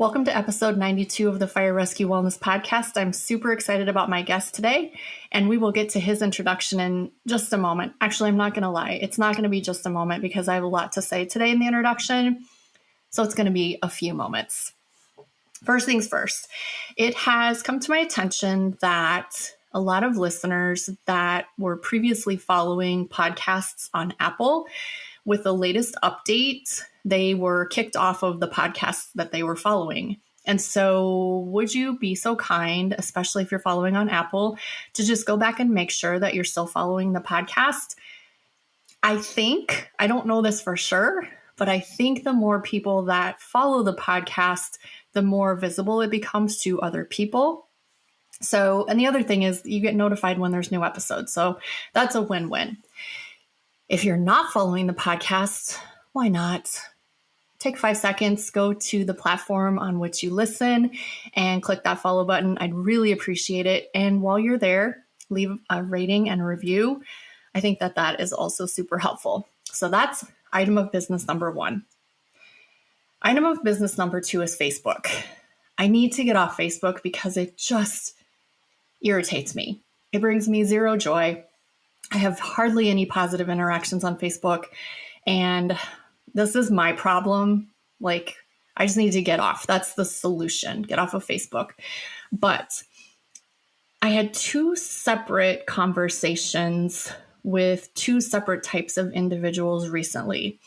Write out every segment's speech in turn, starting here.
Welcome to episode 92 of the Fire Rescue Wellness Podcast. I'm super excited about my guest today, and we will get to his introduction in just a moment. Actually, I'm not going to lie. It's not going to be just a moment because I have a lot to say today in the introduction, so it's going to be a few moments. First things first, it has come to my attention that a lot of listeners that were previously following podcasts on Apple, with the latest update, they were kicked off of the podcasts that they were following. And so would you be so kind, especially if you're following on Apple, to just go back and make sure that you're still following the podcast? I don't know this for sure, but I think the more people that follow the podcast, the more visible it becomes to other people. So, and the other thing is you get notified when there's new episodes. So that's a win-win. If you're not following the podcast, why not? Take 5 seconds, go to the platform on which you listen and click that follow button. I'd really appreciate it. And while you're there, leave a rating and a review. I think that is also super helpful. So that's item of business number 1. Item of business number 2 is Facebook. I need to get off Facebook because it just irritates me. It brings me zero joy. I have hardly any positive interactions on Facebook, and this is my problem. I just need to get off. That's the solution. Get off of Facebook. But I had 2 separate conversations with 2 separate types of individuals recently.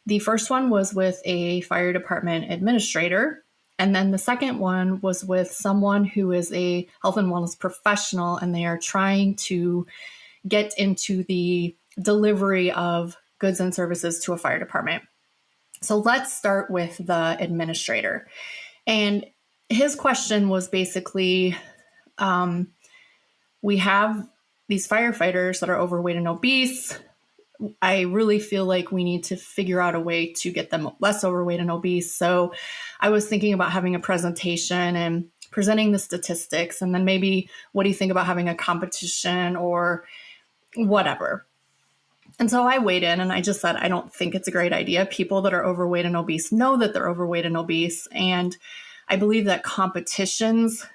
The first one was with a fire department administrator. And then the second one was with someone who is a health and wellness professional, and they are trying to get into the delivery of goods and services to a fire department. So let's start with the administrator. And his question was basically, we have these firefighters that are overweight and obese. I really feel like we need to figure out a way to get them less overweight and obese. So I was thinking about having a presentation and presenting the statistics, and then maybe what do you think about having a competition or whatever. And so I weighed in and I just said, I don't think it's a great idea. People that are overweight and obese know that they're overweight and obese. And I believe that competitions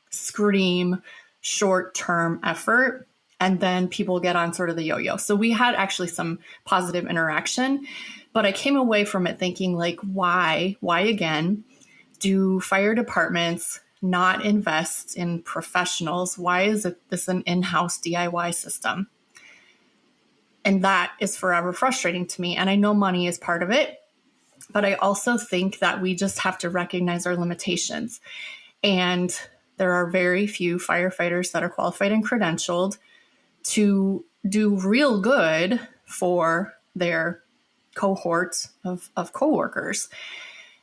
scream short-term effort, and then people get on sort of the yo-yo. So we had actually some positive interaction, but I came away from it thinking why again, do fire departments not invest in professionals? Why is this an in-house DIY system? And that is forever frustrating to me. And I know money is part of it, but I also think that we just have to recognize our limitations. And there are very few firefighters that are qualified and credentialed to do real good for their cohort of coworkers.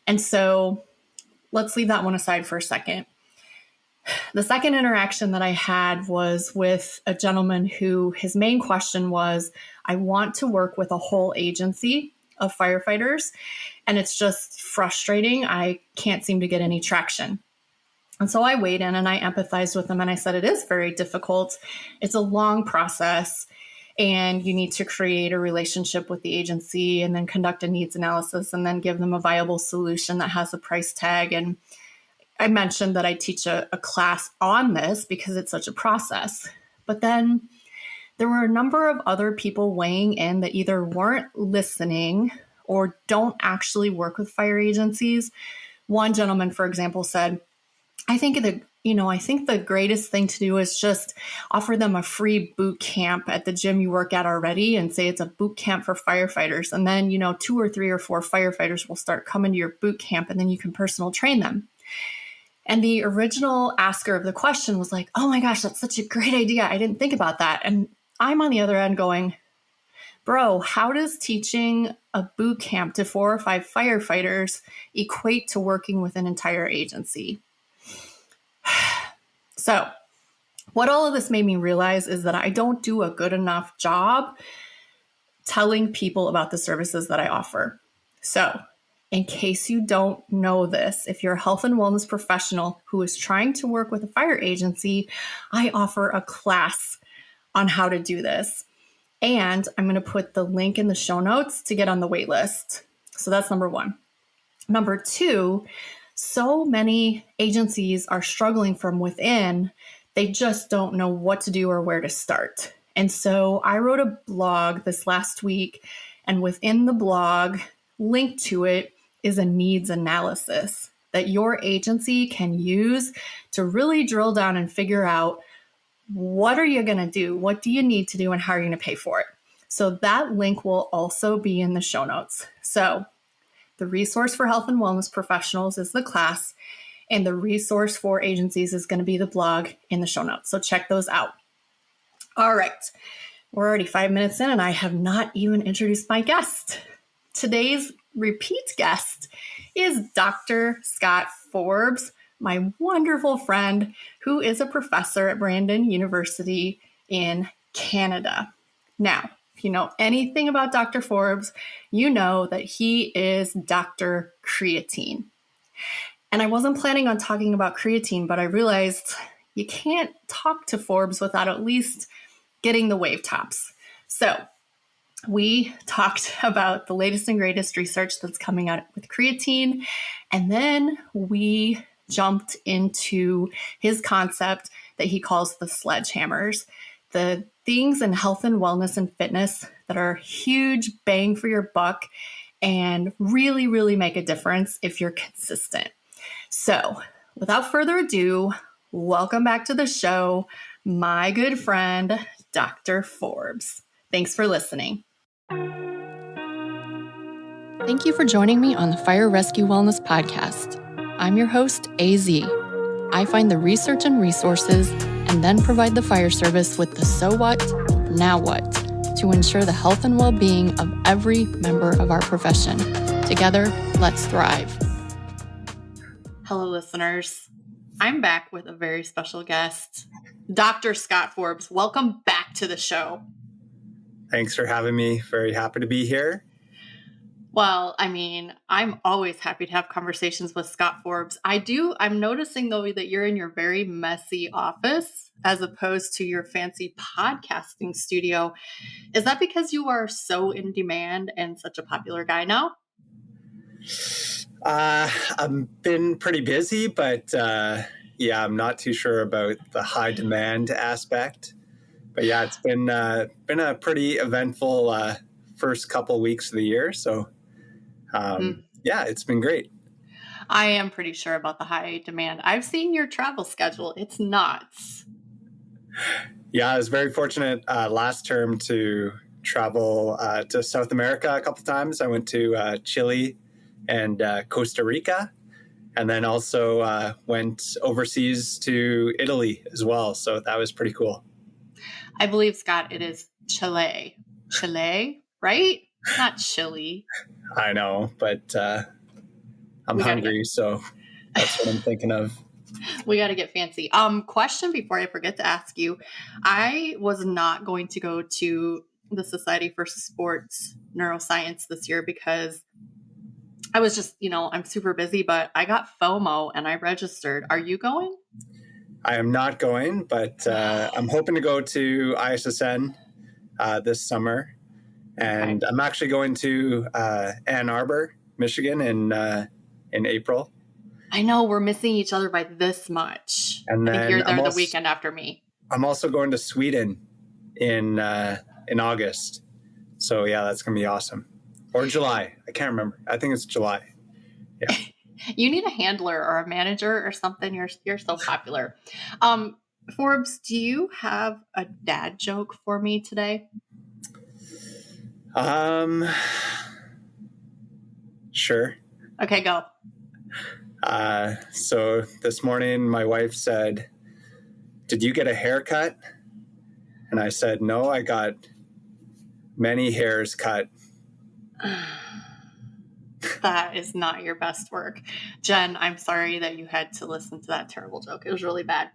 And so let's leave that one aside for a second. The second interaction that I had was with a gentleman who his main question was, I want to work with a whole agency of firefighters, and it's just frustrating. I can't seem to get any traction. And so I weighed in and I empathized with him, and I said, it is very difficult. It's a long process, and you need to create a relationship with the agency and then conduct a needs analysis and then give them a viable solution that has a price tag. And I mentioned that I teach a class on this because it's such a process. But then there were a number of other people weighing in that either weren't listening or don't actually work with fire agencies. One gentleman, for example, said, I think the greatest thing to do is just offer them a free boot camp at the gym you work at already and say it's a boot camp for firefighters. And then, 2 or 3 or 4 firefighters will start coming to your boot camp, and then you can personal train them. And the original asker of the question was like, oh my gosh, that's such a great idea. I didn't think about that. And I'm on the other end going, bro, how does teaching a boot camp to 4 or 5 firefighters equate to working with an entire agency? So what all of this made me realize is that I don't do a good enough job telling people about the services that I offer. So in case you don't know this, if you're a health and wellness professional who is trying to work with a fire agency, I offer a class on how to do this. And I'm going to put the link in the show notes to get on the wait list. So that's number 1. Number 2, So many agencies are struggling from within. They just don't know what to do or where to start. And so I wrote a blog this last week, and within the blog, linked to it is a needs analysis that your agency can use to really drill down and figure out, what are you going to do? What do you need to do, and how are you going to pay for it? So that link will also be in the show notes. So the resource for health and wellness professionals is the class, and the resource for agencies is going to be the blog in the show notes. So check those out. All right. We're already 5 minutes in, and I have not even introduced my guest. Today's repeat guest is Dr. Scott Forbes, my wonderful friend who is a professor at Brandon University in Canada. Now, if you know anything about Dr. Forbes, you know that he is Dr. Creatine. And I wasn't planning on talking about creatine, but I realized you can't talk to Forbes without at least getting the wave tops. So we talked about the latest and greatest research that's coming out with creatine, and then we jumped into his concept that he calls the sledgehammers, the things in health and wellness and fitness that are huge bang for your buck and really, really make a difference if you're consistent. So without further ado, welcome back to the show, my good friend, Dr. Forbes. Thanks for listening. Thank you for joining me on the Fire Rescue Wellness Podcast. I'm your host, AZ. I find the research and resources and then provide the fire service with the so what, now what, to ensure the health and well-being of every member of our profession. Together, let's thrive. Hello, listeners. I'm back with a very special guest, Dr. Scott Forbes. Welcome back to the show. Thanks for having me. Very happy to be here. Well, I mean, I'm always happy to have conversations with Scott Forbes. I'm noticing, though, that you're in your very messy office as opposed to your fancy podcasting studio. Is that because you are so in demand and such a popular guy now? I've been pretty busy, but I'm not too sure about the high demand aspect. But yeah, it's been a pretty eventful first couple weeks of the year. So it's been great. I am pretty sure about the high demand. I've seen your travel schedule. It's nuts. Yeah, I was very fortunate last term to travel to South America a couple times. I went to Chile and Costa Rica, and then also went overseas to Italy as well. So that was pretty cool. I believe, Scott, it is Chile. Chile, right? Not Chile. I know, but I'm hungry, so that's what I'm thinking of. We got to get fancy. Question before I forget to ask you. I was not going to go to the Society for Sports Neuroscience this year because I was just, I'm super busy, but I got FOMO and I registered. Are you going? I am not going, but I'm hoping to go to ISSN this summer. And okay. I'm actually going to Ann Arbor, Michigan in April. I know, we're missing each other by this much. And then I think you're there the weekend after me. I'm also going to Sweden in August. So yeah, that's going to be awesome. Or July. I can't remember. I think it's July. Yeah. You need a handler or a manager or something. You're so popular. Forbes, do you have a dad joke for me today? Sure. Okay, go. So this morning my wife said, "Did you get a haircut?" And I said, "No, I got many hairs cut." That is not your best work. Jen, I'm sorry that you had to listen to that terrible joke. It was really bad.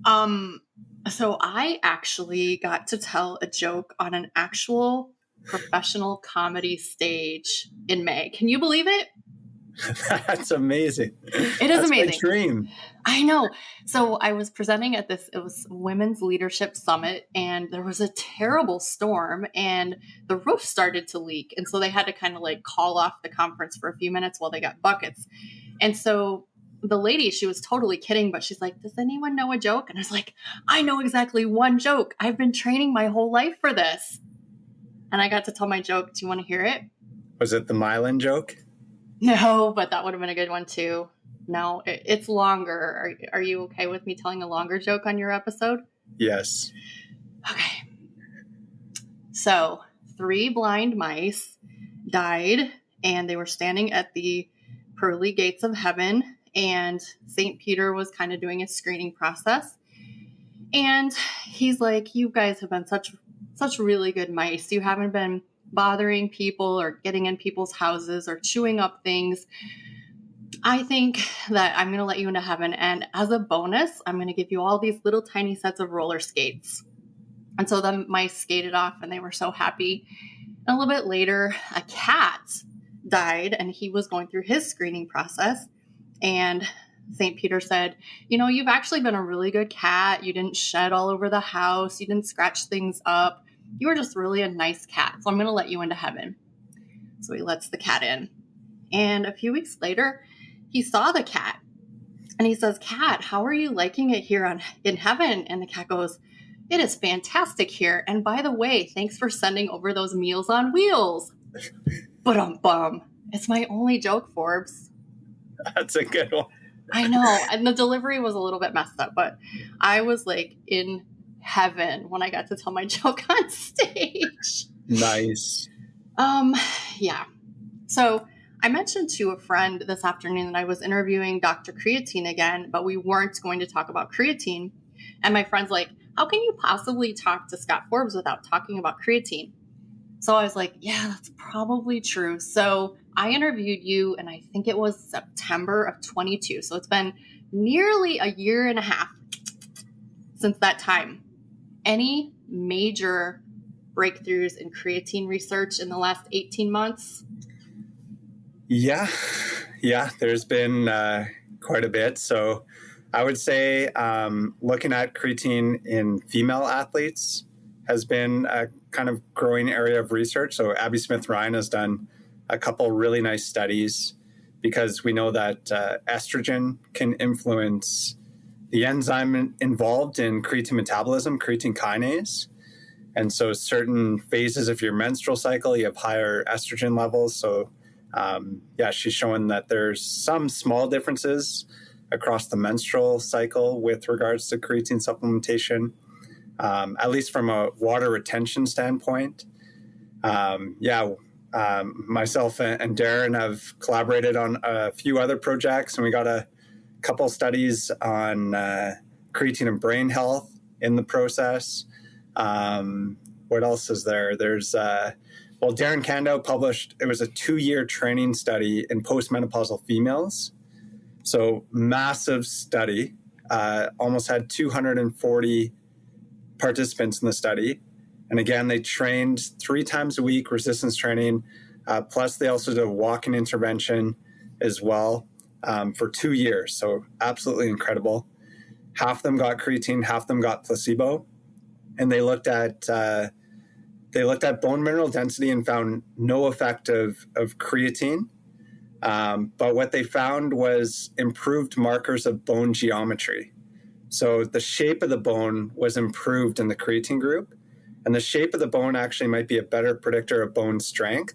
So I actually got to tell a joke on an actual professional comedy stage in May. Can you believe it? That's amazing. It is That's my amazing. dream. I know. So I was presenting at this, it was Women's Leadership Summit, and there was a terrible storm and the roof started to leak. And so they had to kind of like call off the conference for a few minutes while they got buckets. And so the lady, she was totally kidding, but she's like, does anyone know a joke? And I was like, I know exactly one joke. I've been training my whole life for this. And I got to tell my joke. Do you want to hear it? Was it the myelin joke? No, but that would have been a good one too. No, it's longer. Are you okay with me telling a longer joke on your episode? Yes. Okay. So 3 blind mice died, and they were standing at the pearly gates of heaven, and St. Peter was kind of doing a screening process. And he's like, you guys have been such really good mice. You haven't been bothering people or getting in people's houses or chewing up things. I think that I'm going to let you into heaven. And as a bonus, I'm going to give you all these little tiny sets of roller skates. And so the mice skated off and they were so happy. And a little bit later, a cat died and he was going through his screening process. And St. Peter said, you know, you've actually been a really good cat. You didn't shed all over the house. You didn't scratch things up. You were just really a nice cat. So I'm going to let you into heaven. So he lets the cat in. And a few weeks later, he saw the cat and he says, Cat, how are you liking it here in heaven? And the cat goes, it is fantastic here. And by the way, thanks for sending over those Meals on Wheels. But it's my only joke, Forbes. That's a good one. I know. And the delivery was a little bit messed up, but I was like in heaven when I got to tell my joke on stage. Nice. Yeah. So I mentioned to a friend this afternoon that I was interviewing Dr. Creatine again, but we weren't going to talk about creatine. And my friend's like, how can you possibly talk to Scott Forbes without talking about creatine? So I was like, yeah, that's probably true. So I interviewed you, and I think it was September of 22. So it's been nearly a year and a half since that time. Any major breakthroughs in creatine research in the last 18 months? Yeah, there's been quite a bit. So I would say looking at creatine in female athletes has been a kind of growing area of research. So Abby Smith-Ryan has done a couple really nice studies because we know that estrogen can influence the enzyme involved in creatine metabolism, creatine kinase. And so certain phases of your menstrual cycle, you have higher estrogen levels. So she's showing that there's some small differences across the menstrual cycle with regards to creatine supplementation, at least from a water retention standpoint. Myself and Darren have collaborated on a few other projects, and we got a couple studies on creatine and brain health in the process. What else is there? There's Darren Kando published, it was a 2-year training study in postmenopausal females. So massive study, almost had 240 participants in the study. And again, they trained 3 times a week, resistance training, plus they also did a walking intervention as well for 2 years. So absolutely incredible. Half of them got creatine, half of them got placebo. And they looked at bone mineral density and found no effect of creatine. But what they found was improved markers of bone geometry. So the shape of the bone was improved in the creatine group. And the shape of the bone actually might be a better predictor of bone strength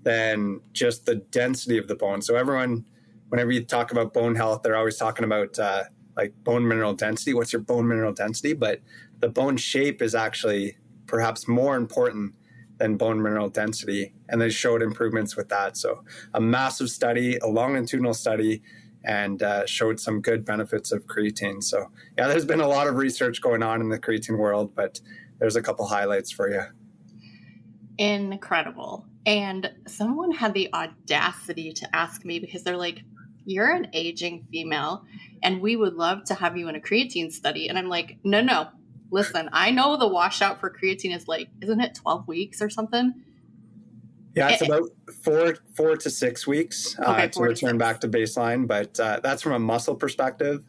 than just the density of the bone. So everyone, whenever you talk about bone health, they're always talking about like bone mineral density. What's your bone mineral density? But the bone shape is actually perhaps more important than bone mineral density. And they showed improvements with that. So a massive study, a longitudinal study, and showed some good benefits of creatine. So yeah, there's been a lot of research going on in the creatine world, but there's a couple highlights for you. Incredible. And someone had the audacity to ask me, because they're like, you're an aging female and we would love to have you in a creatine study. And I'm like, no. Listen, I know the washout for creatine is like, isn't it 12 weeks or something? Yeah, it's about 4 to 6 weeks Okay, to 4 to 6. return back to baseline, but that's from a muscle perspective.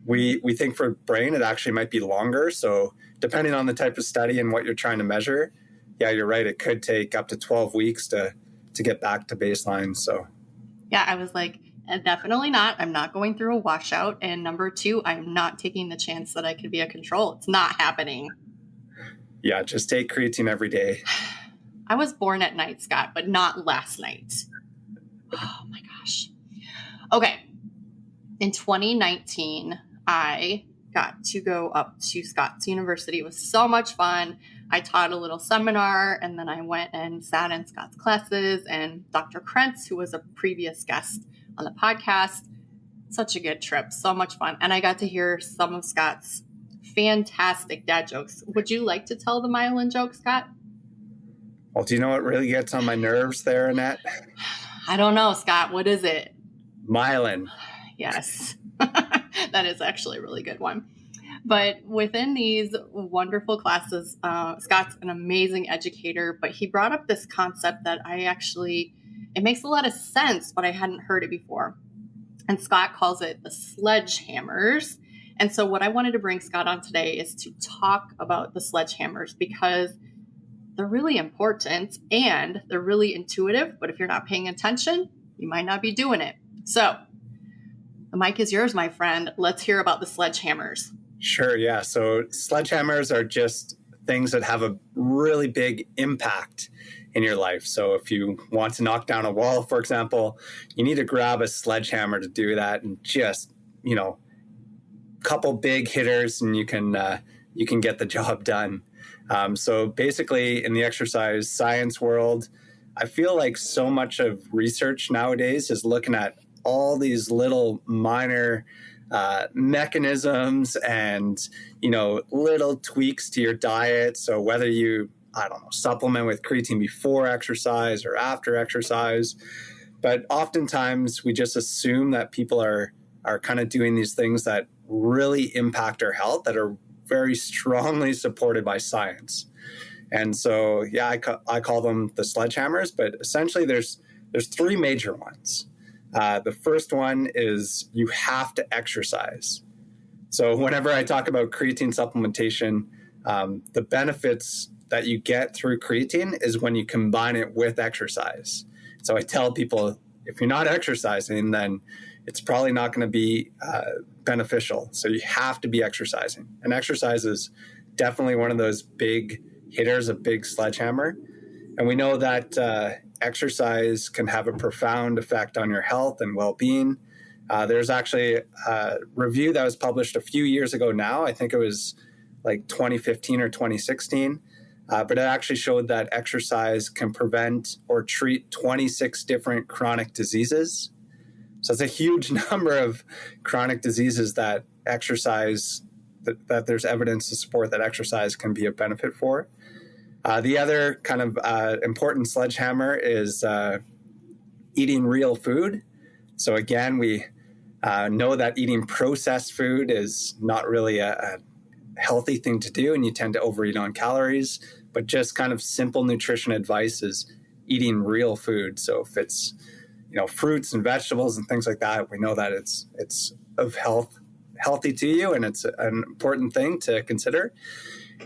We think for brain, it actually might be longer. So depending on the type of study and what you're trying to measure, yeah, you're right. It could take up to 12 weeks to get back to baseline. So Yeah, I was like, definitely not. I'm not going through a washout. And number two, I'm not taking the chance that I could be a control. It's not happening. yeah, just take creatine every day. I was born at night, Scott, but not last night. Oh my gosh. Okay. In 2019, I got to go up to Scott's University. It was so much fun. I taught a little seminar, and then I went and sat in Scott's classes, and Dr. Krentz, who was a previous guest on the podcast. Such a good trip. So much fun. And I got to hear some of Scott's fantastic dad jokes. Would you like to tell the myelin joke, Scott? Well, do you know what really gets on my nerves there, Annette? I don't know, Scott. What is it? Myelin. Yes. That is actually a really good one. But within these wonderful classes, Scott's an amazing educator, but he brought up this concept that it makes a lot of sense, but I hadn't heard it before. And Scott calls it the sledgehammers. And so what I wanted to bring Scott on today is to talk about the sledgehammers, because they're really important and they're really intuitive, but if you're not paying attention, you might not be doing it. So the mic is yours, my friend. Let's hear about the sledgehammers. Sure, yeah. So sledgehammers are just things that have a really big impact in your life. So if you want to knock down a wall, for example, you need to grab a sledgehammer to do that, and just, couple big hitters, and you can get the job done. So basically, in the exercise science world, I feel like so much of research nowadays is looking at all these little minor mechanisms and, little tweaks to your diet. So whether you, supplement with creatine before exercise or after exercise, but oftentimes we just assume that people are kind of doing these things that really impact our health, that are very strongly supported by science. And so, yeah, I call them the sledgehammers, but essentially there's three major ones. The first one is you have to exercise. So whenever I talk about creatine supplementation, the benefits that you get through creatine is when you combine it with exercise. So I tell people, if you're not exercising, then it's probably not going to be beneficial. So you have to be exercising. And exercise is definitely one of those big hitters, a big sledgehammer. And we know that exercise can have a profound effect on your health and well-being. There's actually a review that was published a few years ago now. I think it was like 2015 or 2016. But it actually showed that exercise can prevent or treat 26 different chronic diseases. So it's a huge number of chronic diseases that exercise, that there's evidence to support that exercise can be a benefit for. The other kind of important sledgehammer is eating real food. So again, we know that eating processed food is not really a healthy thing to do, and you tend to overeat on calories, but just kind of simple nutrition advice is eating real food. So if it's, fruits and vegetables and things like that, we know that it's of healthy to you, and it's an important thing to consider.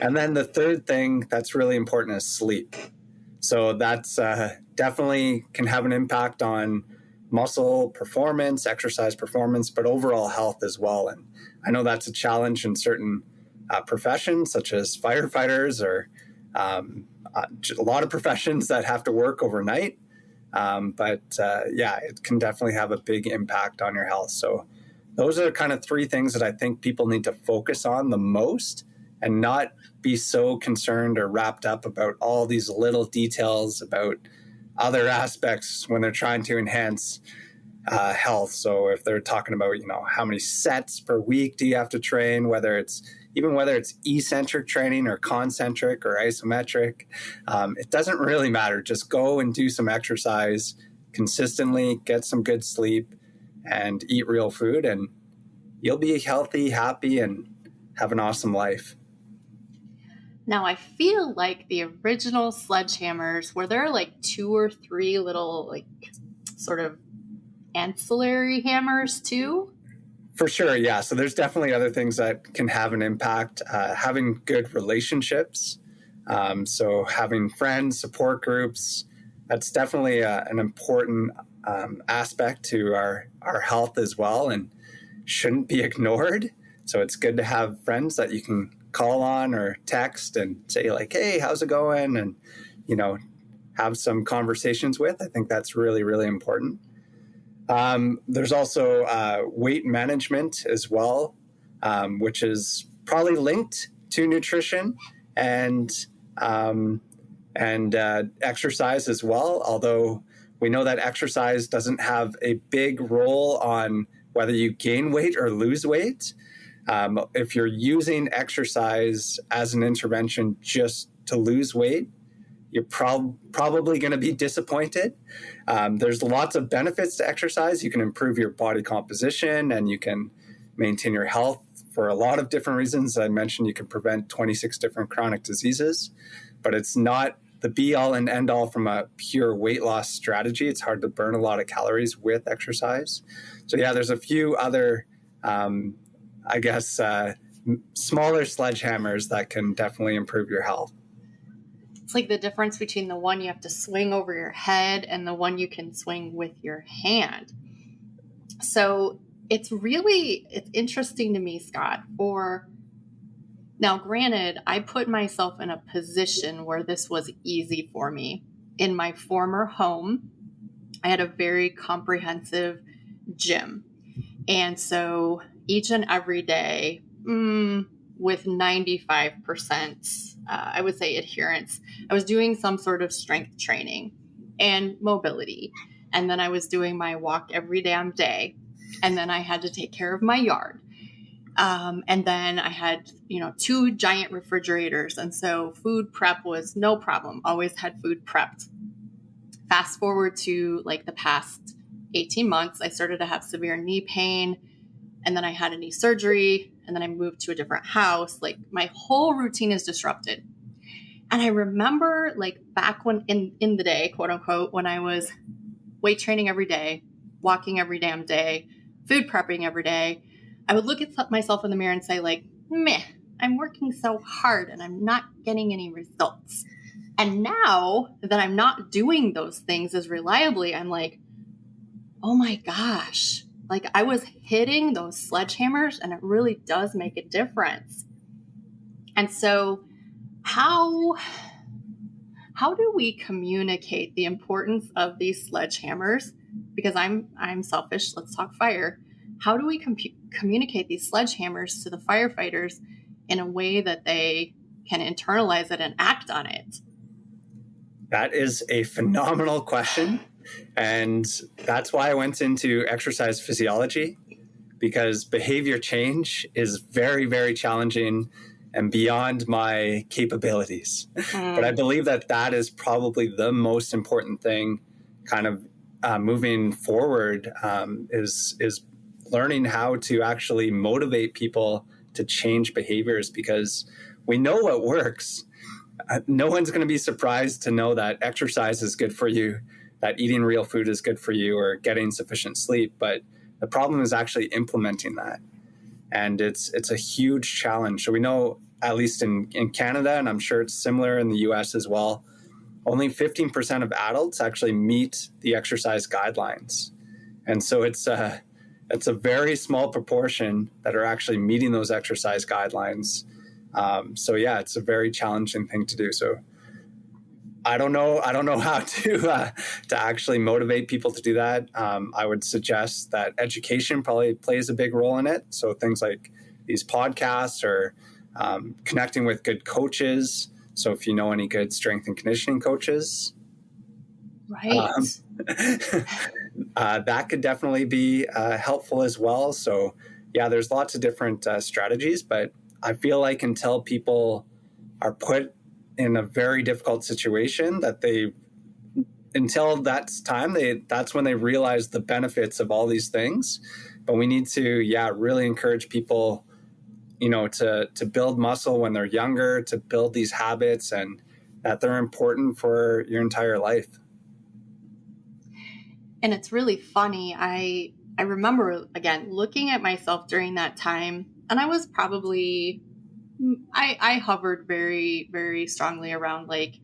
And then the third thing that's really important is sleep. So that's definitely can have an impact on muscle performance, exercise performance, but overall health as well. And I know that's a challenge in certain professions, such as firefighters or a lot of professions that have to work overnight. But it can definitely have a big impact on your health. So those are kind of three things that I think people need to focus on the most, and not be so concerned or wrapped up about all these little details about other aspects when they're trying to enhance health. So if they're talking about, how many sets per week do you have to train, whether it's eccentric training or concentric or isometric, it doesn't really matter. Just go and do some exercise consistently, get some good sleep, and eat real food, and you'll be healthy, happy, and have an awesome life. Now, I feel like the original Sledgehammers, were there like 2 or 3 little, like, sort of ancillary hammers too? For sure, yeah. So there's definitely other things that can have an impact. Having good relationships, so having friends, support groups, that's definitely an important aspect to our health as well, and shouldn't be ignored. So it's good to have friends that you can call on or text and say like, "Hey, how's it going?" And have some conversations with. I think that's really, really important. There's also weight management as well, which is probably linked to nutrition and exercise as well. Although we know that exercise doesn't have a big role on whether you gain weight or lose weight. If you're using exercise as an intervention just to lose weight, you're probably going to be disappointed. There's lots of benefits to exercise. You can improve your body composition and you can maintain your health for a lot of different reasons. I mentioned you can prevent 26 different chronic diseases, but it's not the be all and end all from a pure weight loss strategy. It's hard to burn a lot of calories with exercise. So yeah, there's a few other, smaller sledgehammers that can definitely improve your health. It's like the difference between the one you have to swing over your head and the one you can swing with your hand. So it's interesting to me, Scott. Now, granted, I put myself in a position where this was easy for me. In my former home, I had a very comprehensive gym. And so each and every day, with 95%, I would say adherence, I was doing some sort of strength training and mobility. And then I was doing my walk every damn day. And then I had to take care of my yard. And then I had, 2 giant refrigerators. And so food prep was no problem. Always had food prepped. Fast forward to like the past 18 months, I started to have severe knee pain. And then I had a knee surgery. And then I moved to a different house. Like my whole routine is disrupted. And I remember like back when in the day, quote unquote, when I was weight training every day, walking every damn day, food prepping every day, I would look at myself in the mirror and say like, meh, I'm working so hard and I'm not getting any results. And now that I'm not doing those things as reliably, I'm like, oh my gosh, like I was hitting those sledgehammers and it really does make a difference. And so how do we communicate the importance of these sledgehammers? Because I'm selfish. Let's talk fire. How do we communicate these sledgehammers to the firefighters in a way that they can internalize it and act on it? That is a phenomenal question. And that's why I went into exercise physiology, because behavior change is very, very challenging and beyond my capabilities. But I believe that is probably the most important thing kind of moving forward, is learning how to actually motivate people to change behaviors, because we know what works. No one's going to be surprised to know that exercise is good for you, that eating real food is good for you, or getting sufficient sleep. But the problem is actually implementing that. And it's a huge challenge. So we know, at least in Canada, and I'm sure it's similar in the US as well, only 15% of adults actually meet the exercise guidelines. And so it's a very small proportion that are actually meeting those exercise guidelines. So yeah, it's a very challenging thing to do. So I don't know how to actually motivate people to do that. I would suggest that education probably plays a big role in it. So things like these podcasts, or connecting with good coaches. So if you know any good strength and conditioning coaches, right, that could definitely be helpful as well. So yeah, there's lots of different strategies, but I feel like until people are put in a very difficult situation, until that's when they realize the benefits of all these things. But we need to, really encourage people to build muscle when they're younger, to build these habits, and that they're important for your entire life. And it's really funny. I remember, again, looking at myself during that time, and I was probably, I hovered very, very strongly around like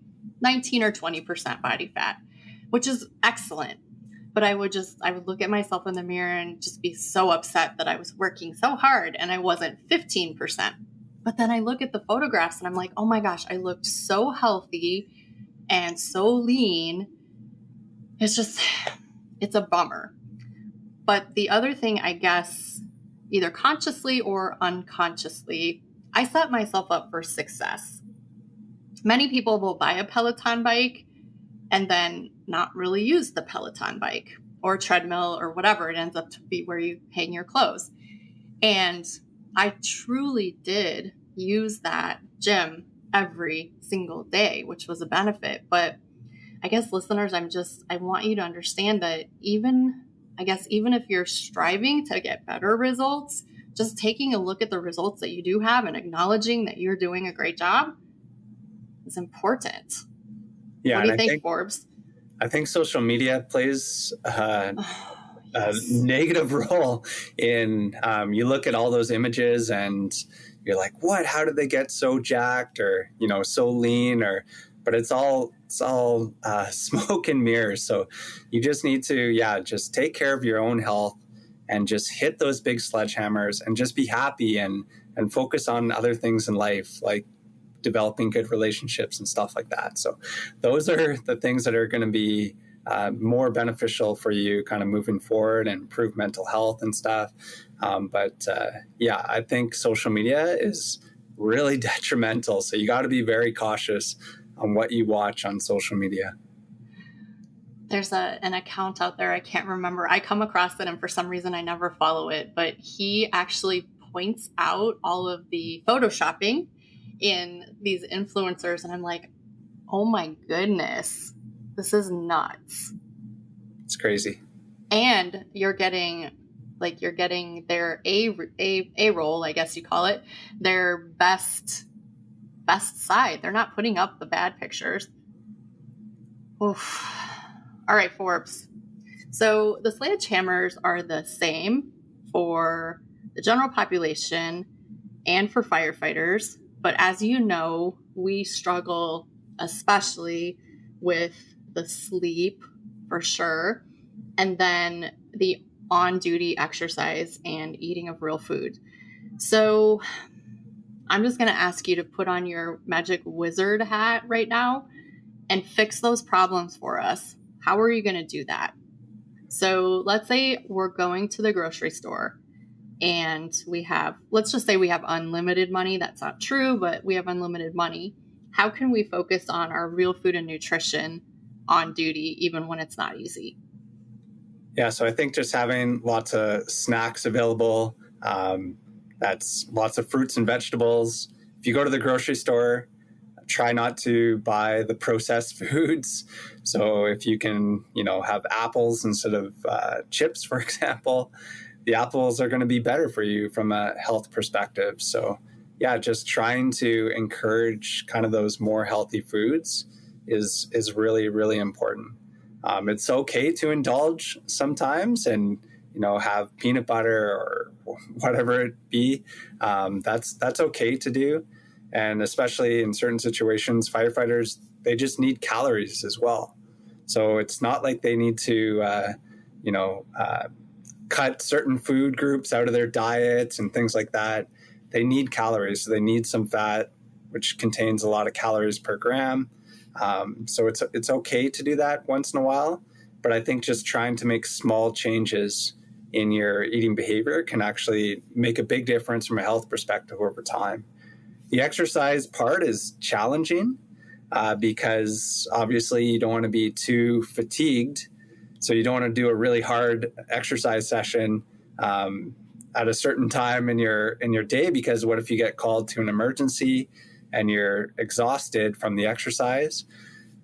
19 or 20% body fat, which is excellent. But I would look at myself in the mirror and just be so upset that I was working so hard and I wasn't 15%. But then I look at the photographs and I'm like, oh my gosh, I looked so healthy and so lean. It's a bummer. But the other thing, I guess, either consciously or unconsciously, I set myself up for success. Many people will buy a Peloton bike and then not really use the Peloton bike or treadmill or whatever. It ends up to be where you hang your clothes. And I truly did use that gym every single day, which was a benefit. But I guess listeners, I want you to understand that even if you're striving to get better results, just taking a look at the results that you do have and acknowledging that you're doing a great job is important. Yeah, what do you think, Forbes? I think social media plays a negative role in, you look at all those images and you're like, what, how did they get so jacked or, so lean, but it's all smoke and mirrors. So you just need to, just take care of your own health and just hit those big sledgehammers and just be happy and focus on other things in life, like developing good relationships and stuff like that. So those are the things that are going to be more beneficial for you kind of moving forward and improve mental health and stuff. I think social media is really detrimental. So you got to be very cautious on what you watch on social media. There's an account out there. I can't remember. I come across it and for some reason I never follow it, but he actually points out all of the photoshopping in these influencers. And I'm like, oh my goodness, this is nuts. It's crazy. And you're getting their A roll, I guess you call it, their best side. They're not putting up the bad pictures. Oof. All right, Forbes. So the Sledgehammers are the same for the general population and for firefighters. But as you know, we struggle especially with the sleep for sure. And then the on-duty exercise and eating of real food. So I'm just going to ask you to put on your magic wizard hat right now and fix those problems for us. How are you going to do that? So let's say we're going to the grocery store and let's just say we have unlimited money. That's not true, but we have unlimited money. How can we focus on our real food and nutrition on duty, even when it's not easy? Yeah, so I think just having lots of snacks available, that's lots of fruits and vegetables. If you go to the grocery store, try not to buy the processed foods. So if you can, have apples instead of chips, for example, the apples are going to be better for you from a health perspective. So yeah, just trying to encourage kind of those more healthy foods is really, really important. It's okay to indulge sometimes and, have peanut butter or whatever it be. That's okay to do. And especially in certain situations, firefighters, they just need calories as well. So it's not like they need to, cut certain food groups out of their diets and things like that. They need calories. So they need some fat, which contains a lot of calories per gram. So it's okay to do that once in a while. But I think just trying to make small changes in your eating behavior can actually make a big difference from a health perspective over time. The exercise part is challenging because obviously you don't want to be too fatigued. So you don't want to do a really hard exercise session at a certain time in your day, because what if you get called to an emergency and you're exhausted from the exercise?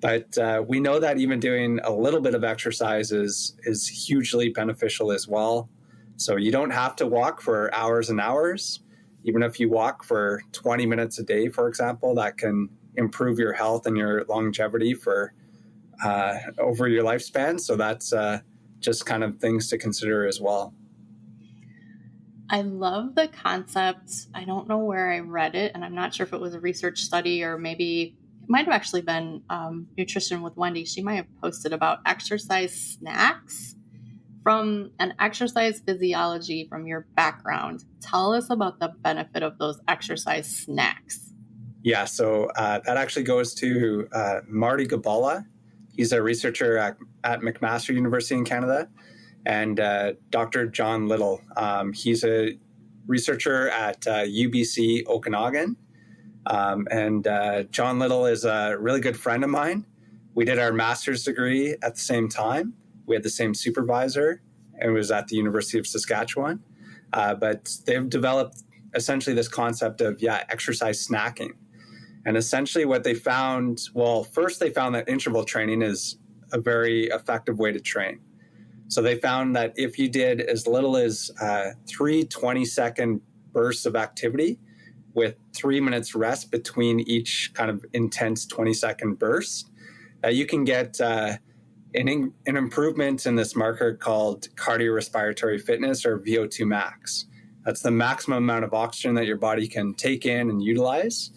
But we know that even doing a little bit of exercise is hugely beneficial as well. So you don't have to walk for hours and hours. Even if you walk for 20 minutes a day, for example, that can improve your health and your longevity for over your lifespan. So that's just kind of things to consider as well. I love the concept. I don't know where I read it, and I'm not sure if it was a research study or maybe it might have actually been Nutrition with Wendy. She might have posted about exercise snacks from an exercise physiology from your background. Tell us about the benefit of those exercise snacks. Yeah, so that actually goes to Marty Gabala. He's a researcher at McMaster University in Canada, and Dr. John Little. He's a researcher at UBC Okanagan. And John Little is a really good friend of mine. We did our master's degree at the same time. We had the same supervisor, and it was at the University of Saskatchewan. But they've developed essentially this concept of, exercise snacking. And essentially what they found, well, first they found that interval training is a very effective way to train. So they found that if you did as little as 3 20-second bursts of activity with 3 minutes rest between each kind of intense 20-second burst, you can get an improvement in this marker called cardiorespiratory fitness, or VO2 max. That's the maximum amount of oxygen that your body can take in and utilize.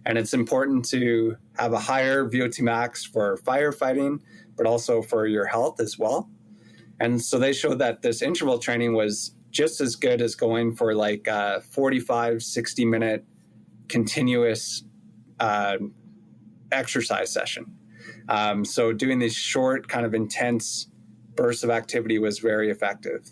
And it's important to have a higher VO2 max for firefighting, but also for your health as well. And so they showed that this interval training was just as good as going for like a 45, 60-minute continuous exercise session. So doing these short, kind of intense bursts of activity was very effective.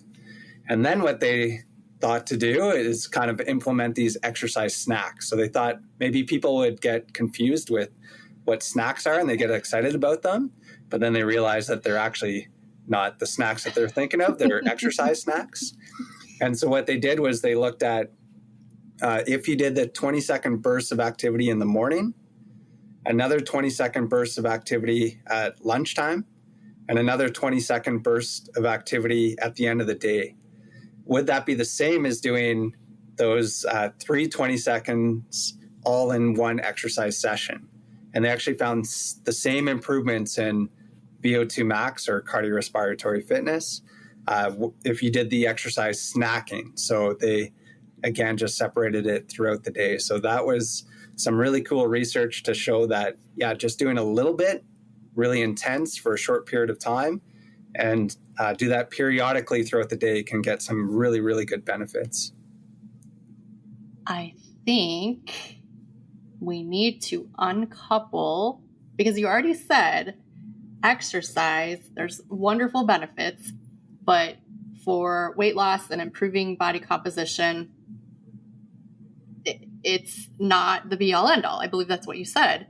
And then what they thought to do is kind of implement these exercise snacks. So they thought maybe people would get confused with what snacks are and they get excited about them, but then they realize that they're actually not the snacks that they're thinking of. They're exercise snacks. And so what they did was they looked at if you did the 20-second bursts of activity in the morning, another 20-second burst of activity at lunchtime, and another 20-second burst of activity at the end of the day. Would that be the same as doing those 3 20-seconds all in one exercise session? And they actually found the same improvements in VO2 max, or cardiorespiratory fitness, if you did the exercise snacking. So they, again, just separated it throughout the day. So that was some really cool research to show that, just doing a little bit really intense for a short period of time and do that periodically throughout the day can get some really, really good benefits. I think we need to uncouple, because you already said exercise, there's wonderful benefits, but for weight loss and improving body composition, it's not the be all end all. I believe that's what you said.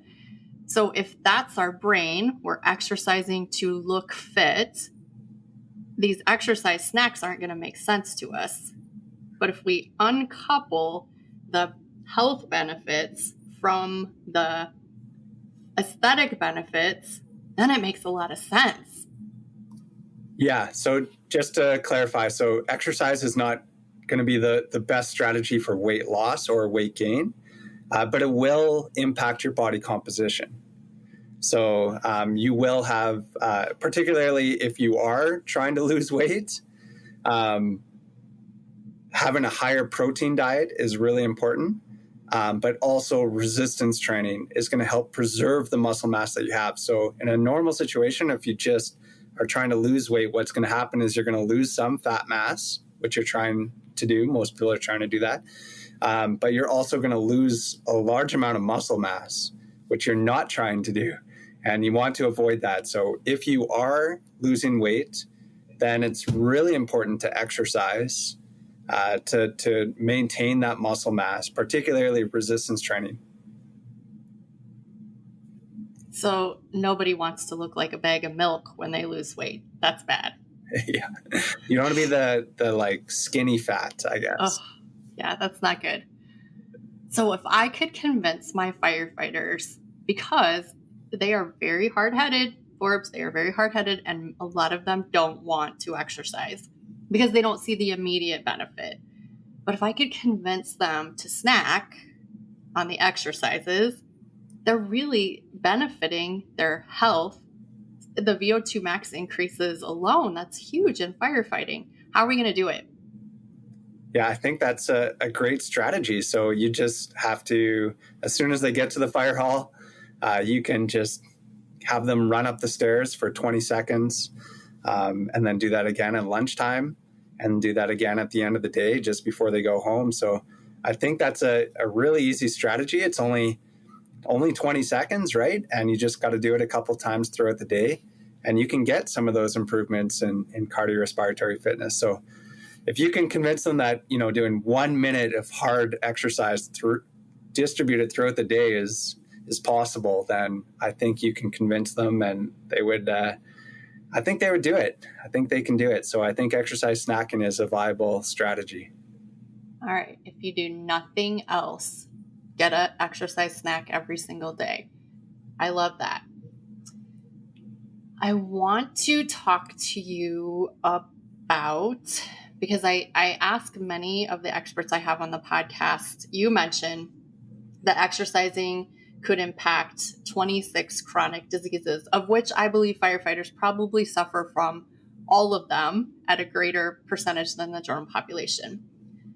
So if that's our brain, we're exercising to look fit, these exercise snacks aren't going to make sense to us. But if we uncouple the health benefits from the aesthetic benefits, then it makes a lot of sense. Yeah. So just to clarify, so exercise is not going to be the best strategy for weight loss or weight gain, but it will impact your body composition. So you will have, particularly if you are trying to lose weight, having a higher protein diet is really important. But also resistance training is going to help preserve the muscle mass that you have. So in a normal situation, if you just are trying to lose weight, what's going to happen is you're going to lose some fat mass, which you're trying to do. Most people are trying to do that. But you're also going to lose a large amount of muscle mass, which you're not trying to do. And you want to avoid that. So if you are losing weight, then it's really important to exercise to maintain that muscle mass, particularly resistance training. So nobody wants to look like a bag of milk when they lose weight. That's bad. Yeah. You don't want to be the like skinny fat, I guess. Oh, yeah, that's not good. So if I could convince my firefighters, because they are very hard-headed, Forbes, they are very hard-headed, and a lot of them don't want to exercise because they don't see the immediate benefit. But if I could convince them to snack on the exercises, they're really benefiting their health. The VO2 max increases alone, that's huge in firefighting. How are we going to do it? Yeah, I think that's a great strategy. So you just have to, as soon as they get to the fire hall, you can just have them run up the stairs for 20 seconds and then do that again at lunchtime and do that again at the end of the day just before they go home. So I think that's a really easy strategy. It's only 20 seconds, right? And you just got to do it a couple times throughout the day. And you can get some of those improvements in cardiorespiratory fitness. So if you can convince them that, doing 1 minute of hard exercise distributed throughout the day is possible, then I think you can convince them, and they would, I think they would do it. I think they can do it. So I think exercise snacking is a viable strategy. All right. If you do nothing else, get an exercise snack every single day. I love that. I want to talk to you about, because I ask many of the experts I have on the podcast, you mentioned that exercising could impact 26 chronic diseases, of which I believe firefighters probably suffer from all of them at a greater percentage than the general population.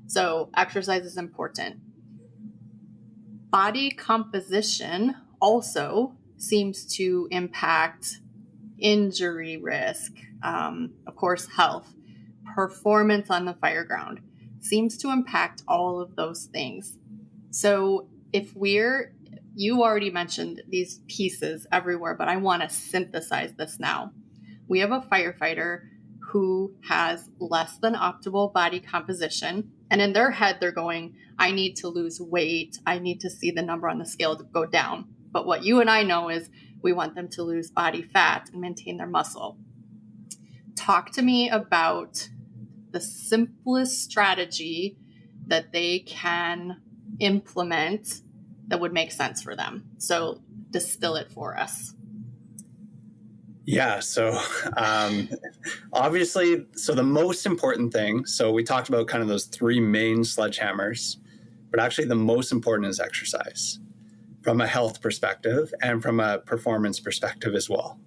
So exercise is important. Body composition also seems to impact injury risk, of course, health, performance on the fire ground, seems to impact all of those things. So you already mentioned these pieces everywhere, but I want to synthesize this now. We have a firefighter who has less than optimal body composition, and in their head, they're going, I need to lose weight. I need to see the number on the scale to go down. But what you and I know is we want them to lose body fat and maintain their muscle. Talk to me about the simplest strategy that they can implement that would make sense for them. So distill it for us. Yeah. So obviously, so the most important thing, so we talked about kind of those three main sledgehammers, but actually the most important is exercise from a health perspective and from a performance perspective as well.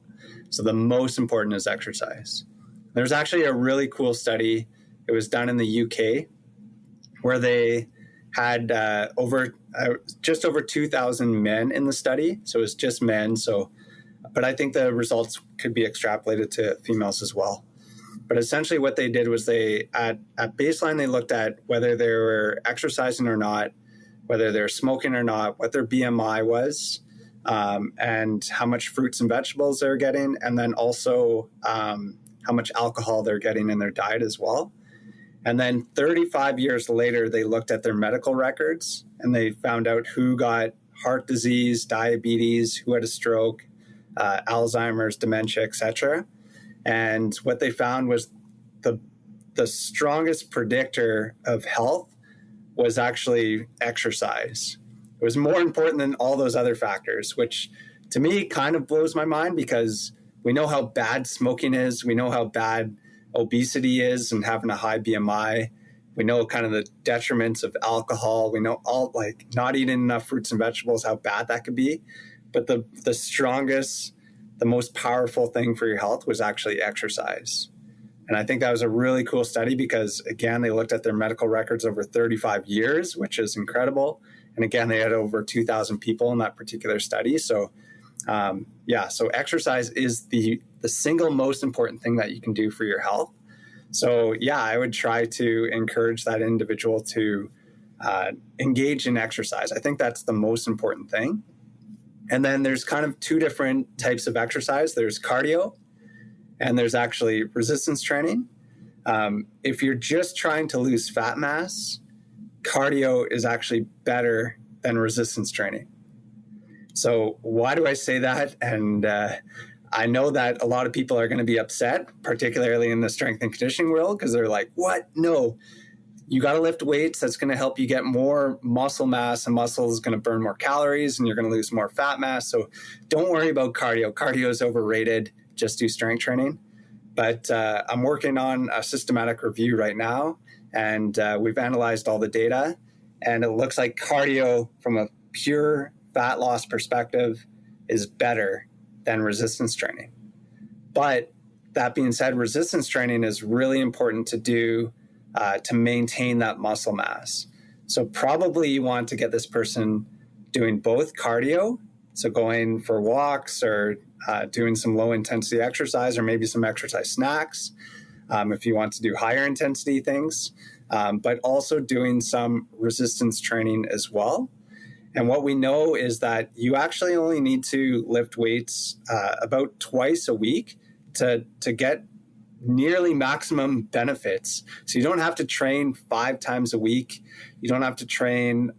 So the most important is exercise. There's actually a really cool study. It was done in the UK where they had just over 2,000 men in the study. So it was just men. But I think the results could be extrapolated to females as well. But essentially what they did was at baseline, they looked at whether they were exercising or not, whether they're smoking or not, what their BMI was, and how much fruits and vegetables they're getting, and then also how much alcohol they're getting in their diet as well. And then 35 years later, they looked at their medical records and they found out who got heart disease, diabetes, who had a stroke, Alzheimer's, dementia, etc. And what they found was the strongest predictor of health was actually exercise. It was more important than all those other factors, which to me kind of blows my mind because we know how bad smoking is. We know how bad obesity is and having a high BMI. We know kind of the detriments of alcohol. We know all not eating enough fruits and vegetables, how bad that could be. But the strongest, the most powerful thing for your health was actually exercise. And I think that was a really cool study because, again, they looked at their medical records over 35 years, which is incredible. And again, they had over 2,000 people in that particular study. So, so exercise is the single most important thing that you can do for your health. So, I would try to encourage that individual to engage in exercise. I think that's the most important thing. And then there's kind of two different types of exercise. There's cardio and there's actually resistance training. If you're just trying to lose fat mass, cardio is actually better than resistance training. So why do I say that? And I know that a lot of people are going to be upset, particularly in the strength and conditioning world, because they're like, what? No, you got to lift weights. That's going to help you get more muscle mass, and muscle is going to burn more calories and you're going to lose more fat mass. So don't worry about cardio. Cardio is overrated. Just do strength training. But I'm working on a systematic review right now. and we've analyzed all the data, and it looks like cardio from a pure fat loss perspective is better than resistance training. But that being said, resistance training is really important to do to maintain that muscle mass. So probably you want to get this person doing both cardio, so going for walks or doing some low intensity exercise or maybe some exercise snacks if you want to do higher intensity things, but also doing some resistance training as well. And what we know is that you actually only need to lift weights about twice a week to get nearly maximum benefits. So you don't have to train 5 times a week. You don't have to train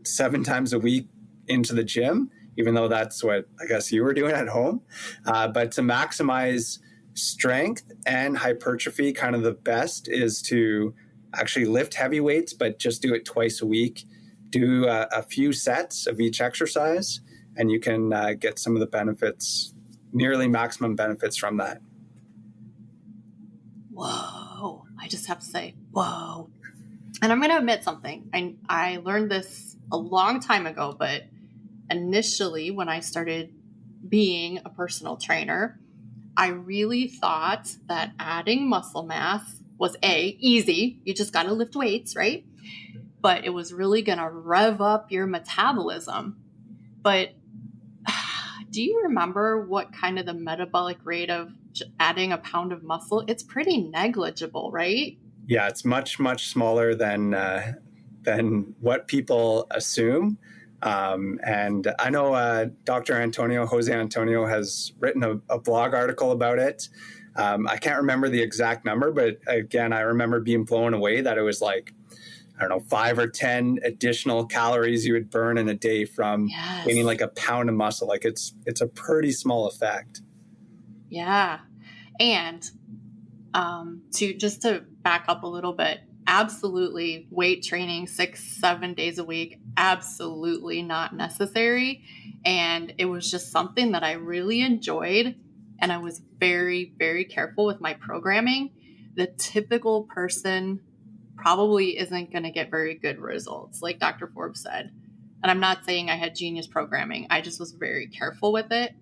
7 times a week into the gym, even though that's what I guess you were doing at home. But to maximize strength and hypertrophy, kind of the best is to actually lift heavy weights, but just do it twice a week. Do a few sets of each exercise, and you can get some of the benefits, nearly maximum benefits from that. Whoa. I just have to say, whoa. And I'm going to admit something. I learned this a long time ago, but initially when I started being a personal trainer, I really thought that adding muscle mass was easy. You just got to lift weights, right? But it was really going to rev up your metabolism. But do you remember what kind of the metabolic rate of adding a pound of muscle? It's pretty negligible, right? Yeah, it's much, much smaller than what people assume. And I know Dr. Jose Antonio has written a blog article about it. I can't remember the exact number, but again, I remember being blown away that it was like, I don't know, 5 or 10 additional calories you would burn in a day from gaining like a pound of muscle. Like it's a pretty small effect. Yeah. And to back up a little bit, absolutely weight training 6-7 days a week, absolutely not necessary. And it was just something that I really enjoyed. And I was very, very careful with my programming. The typical person probably isn't going to get very good results, like Dr. Forbes said. And I'm not saying I had genius programming. I just was very careful with it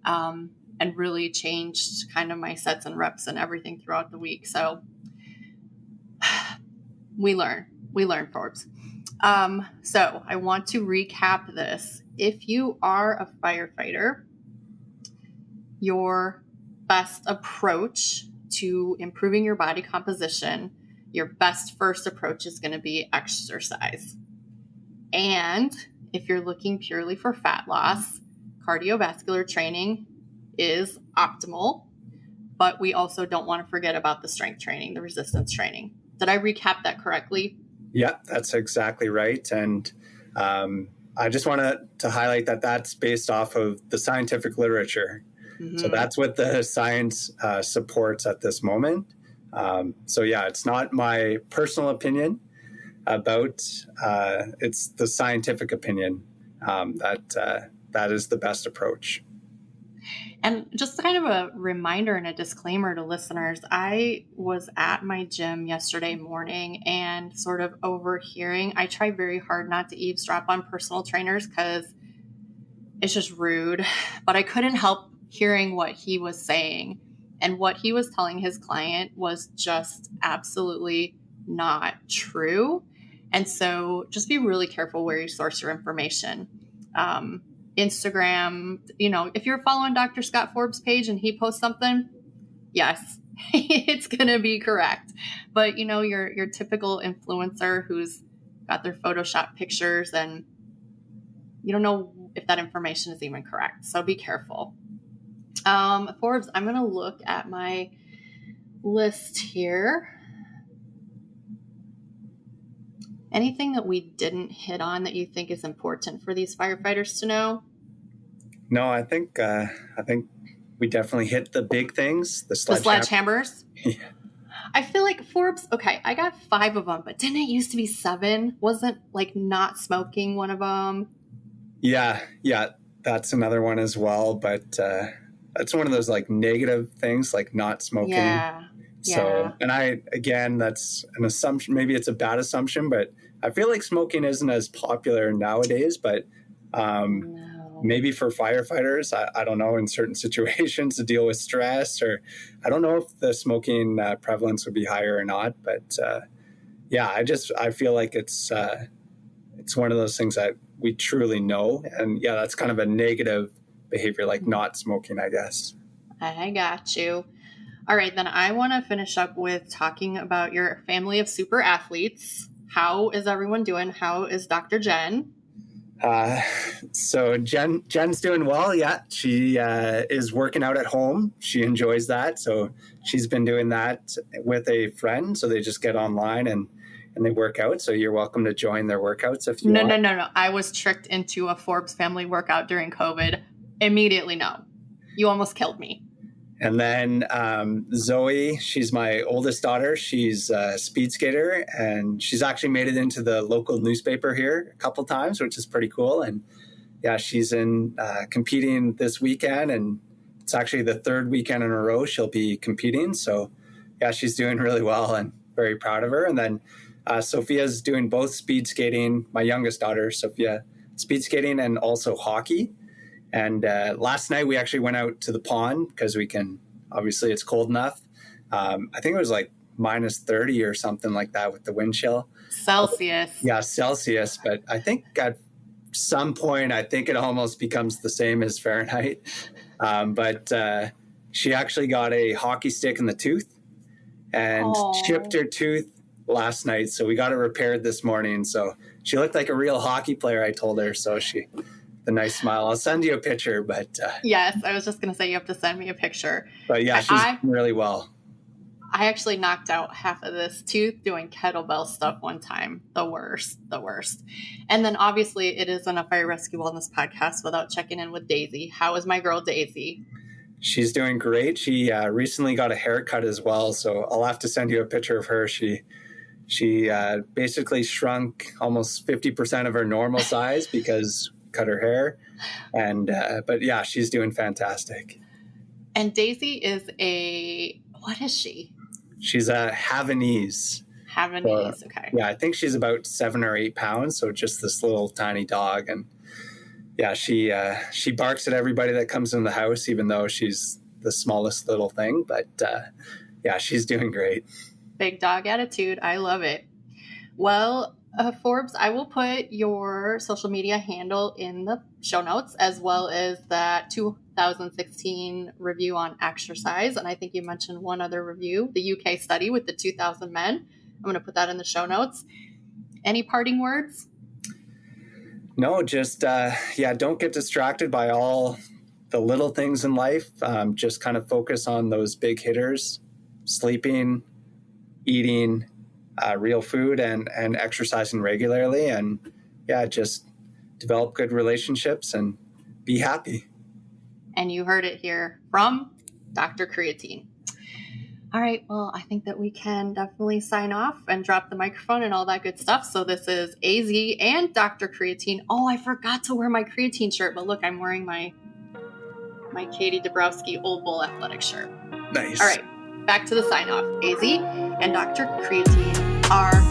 and really changed kind of my sets and reps and everything throughout the week. So we learn, Forbes. So I want to recap this. If you are a firefighter, your best approach to improving your body composition, your best first approach is going to be exercise. And if you're looking purely for fat loss, cardiovascular training is optimal, but we also don't want to forget about the strength training, the resistance training. Did I recap that correctly? Yeah, that's exactly right. And I just want to highlight that that's based off of the scientific literature. Mm-hmm. So that's what the science supports at this moment. So yeah, it's not my personal opinion about, it's the scientific opinion that is the best approach. And just kind of a reminder and a disclaimer to listeners, I was at my gym yesterday morning and sort of overhearing. I try very hard not to eavesdrop on personal trainers because it's just rude, but I couldn't help hearing what he was saying. And what he was telling his client was just absolutely not true. And so just be really careful where you source your information. Instagram, if you're following Dr. Scott Forbes' page and he posts something, yes, it's going to be correct. But, your typical influencer who's got their Photoshop pictures and you don't know if that information is even correct. So be careful. Forbes, I'm going to look at my list here. Anything that we didn't hit on that you think is important for these firefighters to know? No, I think we definitely hit the big things. The sledgehammers. Yeah. I feel like Forbes. Okay, I got 5 of them, but didn't it used to be 7? Wasn't like not smoking one of them? Yeah, that's another one as well. But that's one of those like negative things, like not smoking. Yeah. So, Yeah. and again, that's an assumption. Maybe it's a bad assumption, but I feel like smoking isn't as popular nowadays, but No. maybe for firefighters, I don't know, in certain situations to deal with stress, or I don't know if the smoking prevalence would be higher or not. But yeah, I feel like it's one of those things that we truly know. And yeah, that's kind of a negative behavior, like not smoking, I guess. I got you. All right, then I want to finish up with talking about your family of super athletes. How is everyone doing? How is Dr. Jen? So Jen's doing well. Yeah, she is working out at home. She enjoys that. So she's been doing that with a friend. So they just get online and they work out. So you're welcome to join their workouts if you want. No. I was tricked into a Forbes family workout during COVID. Immediately, no. You almost killed me. And then Zoe, she's my oldest daughter. She's a speed skater, and she's actually made it into the local newspaper here a couple times, which is pretty cool. And yeah, she's in competing this weekend, and it's actually the third weekend in a row she'll be competing. So yeah, she's doing really well, and very proud of her. And then Sophia's doing both speed skating, my youngest daughter, Sophia, speed skating and also hockey. And last night we actually went out to the pond because obviously it's cold enough. I think it was like minus 30 or something like that with the wind chill. Celsius. Yeah, Celsius. But I think at some point, I think it almost becomes the same as Fahrenheit. But she actually got a hockey stick in the tooth and chipped her tooth last night. So we got it repaired this morning. So she looked like a real hockey player, I told her. So the nice smile. I'll send you a picture, but yes, I was just going to say you have to send me a picture. But yeah, she's doing really well. I actually knocked out half of this tooth doing kettlebell stuff one time. The worst. And then obviously it isn't a fire rescue wellness podcast without checking in with Daisy. How is my girl Daisy? She's doing great. She recently got a haircut as well, so I'll have to send you a picture of her. She basically shrunk almost 50% of her normal size because cut her hair, and but yeah, she's doing fantastic. And Daisy is what is she? She's a Havanese. Okay. Yeah, I think she's about 7 or 8 pounds, so just this little tiny dog. And yeah, she barks at everybody that comes in the house, even though she's the smallest little thing. But yeah, she's doing great. Big dog attitude. I love it. Well, Forbes, I will put your social media handle in the show notes, as well as that 2016 review on exercise. And I think you mentioned one other review, the UK study with the 2,000 men. I'm going to put that in the show notes. Any parting words? No, just, don't get distracted by all the little things in life. Just kind of focus on those big hitters, sleeping, eating, real food and exercising regularly, and yeah, just develop good relationships and be happy. And you heard it here from Dr. Creatine. All right, well, I think that we can definitely sign off and drop the microphone and all that good stuff. So this is AZ and Dr. Creatine. Oh, I forgot to wear my creatine shirt, but look, I'm wearing my Katie Dabrowski Old Bull athletic shirt. Nice. All right, back to the sign off. AZ and Dr. Creatine are